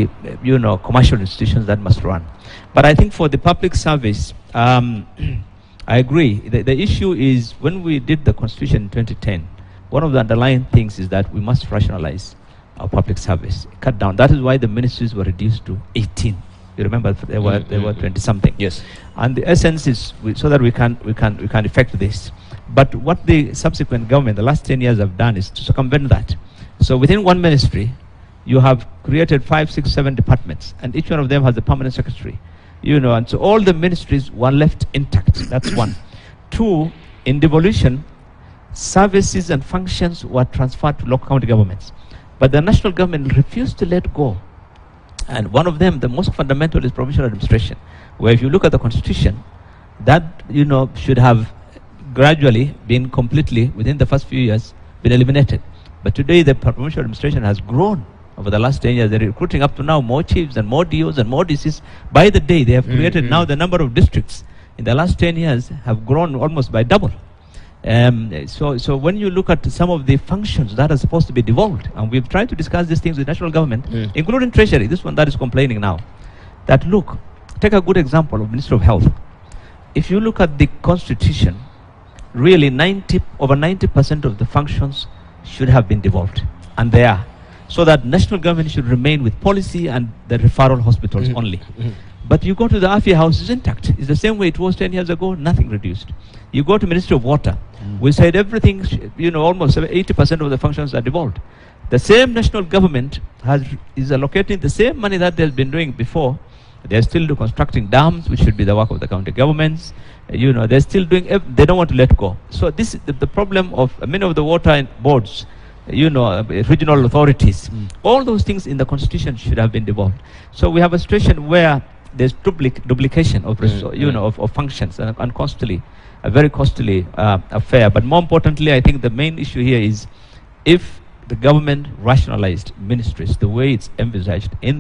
commercial institutions that must run. But I think for the public service, I agree. The issue is when we did the Constitution in 2010, one of the underlying things is that we must rationalize our public service, cut down. That is why the ministries were reduced to 18. You remember they were 20 something. Yes. And the essence is so that we can effect this. But what the subsequent government, the last 10 years, have done is to circumvent that. So within one ministry, you have created 5, 6, 7 departments, and each one of them has a permanent secretary. And so all the ministries were left intact. That's one. 2, in devolution, services and functions were transferred to local county governments. But the national government refused to let go. And one of them, the most fundamental, is provincial administration, where if you look at the Constitution, that, should have gradually been completely, within the first few years, been eliminated. But today, the provincial administration has grown over the last 10 years. They're recruiting up to now more chiefs and more DOs and more DCs. By the day, they have created now the number of districts in the last 10 years have grown almost by double. So when you look at some of the functions that are supposed to be devolved, and we've tried to discuss these things with national government, including Treasury, this one that is complaining now, that look, take a good example of Ministry of Health. If you look at the Constitution, really over 90% of the functions should have been devolved, and they are. So that national government should remain with policy and the referral hospitals only. But you go to the Afia House, it's intact. It's the same way it was 10 years ago, nothing reduced. You go to Ministry of Water, we said everything, almost 80% of the functions are devolved. The same national government is allocating the same money that they've been doing before. They're still constructing dams, which should be the work of the county governments. They're still doing, they don't want to let go. So this is the problem of many of the water boards, regional authorities. All those things in the Constitution should have been devolved. So we have a situation where there's duplication of, of functions and costly, a very costly affair. But more importantly, I think the main issue here is if the government rationalized ministries the way it's envisaged in